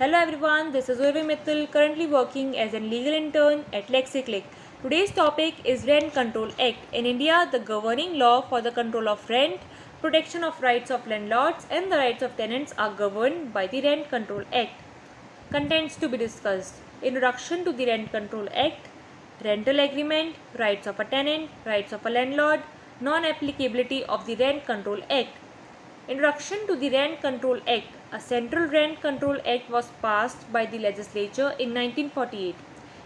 Hello everyone, this is Urvi Mittal, currently working as a legal intern at LexiClick. Today's topic is Rent Control Act. In India, the governing law for the control of rent, protection of rights of landlords and the rights of tenants are governed by the Rent Control Act. Contents to be discussed: Introduction to the Rent Control Act, rental agreement, rights of a tenant, rights of a landlord, non-applicability of the Rent Control Act. Introduction to the Rent Control Act. A Central Rent Control Act was passed by the legislature in 1948.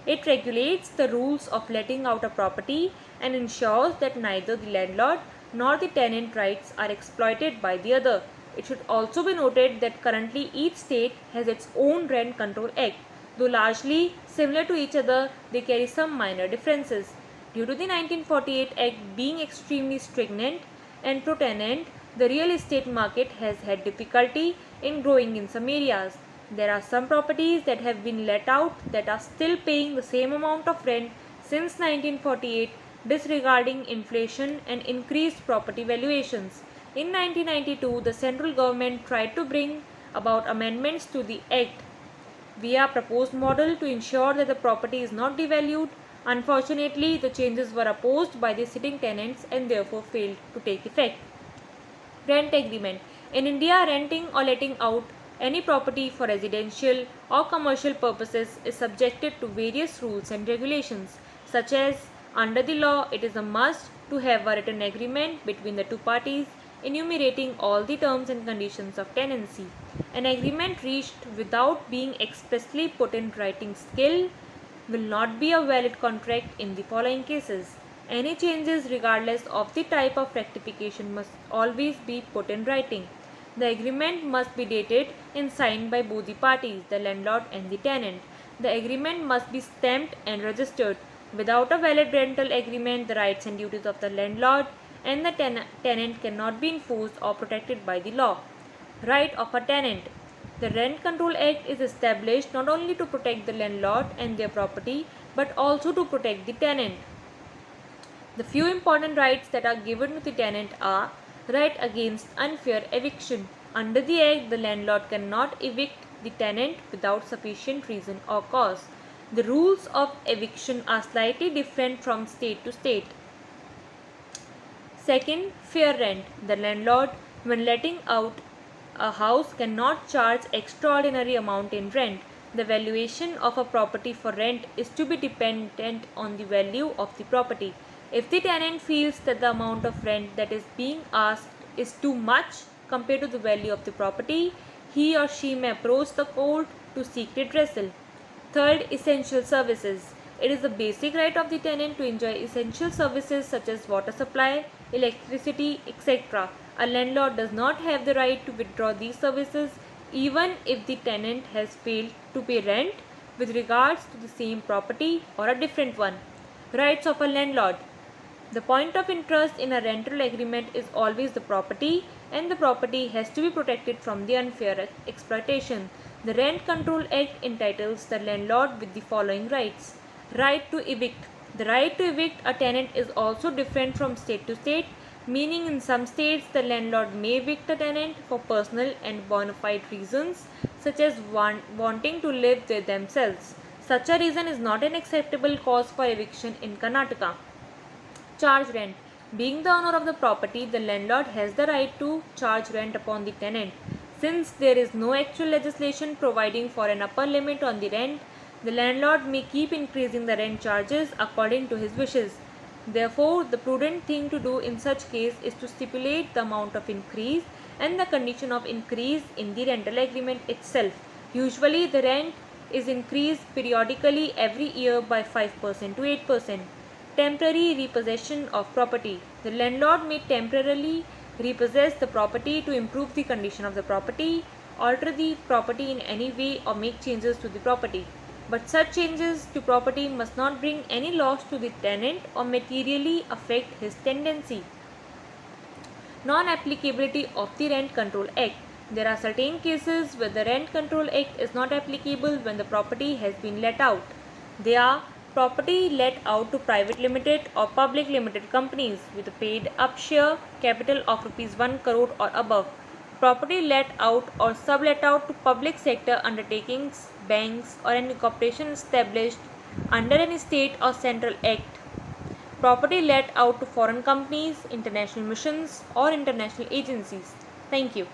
It regulates the rules of letting out a property and ensures that neither the landlord nor the tenant rights are exploited by the other. It should also be noted that currently each state has its own Rent Control Act. Though largely similar to each other, they carry some minor differences. Due to the 1948 Act being extremely stringent and pro-tenant, the real estate market has had difficulty in growing in some areas. There are some properties that have been let out that are still paying the same amount of rent since 1948, disregarding inflation and increased property valuations. In 1992, the central government tried to bring about amendments to the Act via proposed model to ensure that the property is not devalued. Unfortunately, the changes were opposed by the sitting tenants and therefore failed to take effect. Rent agreement. In India, renting or letting out any property for residential or commercial purposes is subjected to various rules and regulations, such as under the law, it is a must to have a written agreement between the two parties enumerating all the terms and conditions of tenancy. An agreement reached without being expressly put in writing will not be a valid contract in the following cases. Any changes, regardless of the type of rectification, must always be put in writing. The agreement must be dated and signed by both the parties, the landlord and the tenant. The agreement must be stamped and registered. Without a valid rental agreement, the rights and duties of the landlord and the tenant cannot be enforced or protected by the law. Right of a tenant. The Rent Control Act is established not only to protect the landlord and their property, but also to protect the tenant. The few important rights that are given to the tenant are: right against unfair eviction. Under the Act, the landlord cannot evict the tenant without sufficient reason or cause. The rules of eviction are slightly different from state to state. Second, fair rent. The landlord, when letting out a house, cannot charge extraordinary amount in rent. The valuation of a property for rent is to be dependent on the value of the property. If the tenant feels that the amount of rent that is being asked is too much compared to the value of the property, he or she may approach the court to seek redressal. Third, essential services. It is the basic right of the tenant to enjoy essential services such as water supply, electricity, etc. A landlord does not have the right to withdraw these services even if the tenant has failed to pay rent with regards to the same property or a different one. Rights of a landlord. The point of interest in a rental agreement is always the property, and the property has to be protected from the unfair exploitation. The Rent Control Act entitles the landlord with the following rights. Right to evict. The right to evict a tenant is also different from state to state, meaning in some states the landlord may evict a tenant for personal and bona fide reasons, such as wanting to live there themselves. Such a reason is not an acceptable cause for eviction in Karnataka. Charge rent. Being the owner of the property, the landlord has the right to charge rent upon the tenant. Since there is no actual legislation providing for an upper limit on the rent, the landlord may keep increasing the rent charges according to his wishes. Therefore, the prudent thing to do in such case is to stipulate the amount of increase and the condition of increase in the rental agreement itself. Usually, the rent is increased periodically every year by 5% to 8%. Temporary repossession of property. The landlord may temporarily repossess the property to improve the condition of the property, alter the property in any way, or make changes to the property. But such changes to property must not bring any loss to the tenant or materially affect his tenancy. Non-applicability of the Rent Control Act. There are certain cases where the Rent Control Act is not applicable when the property has been let out. They are property let out to private limited or public limited companies with a paid up share capital of Rs 1 crore or above. property let out or sublet out to public sector undertakings, banks, or any corporation established under any state or central act. Property let out to foreign companies, international missions, or international agencies. Thank you.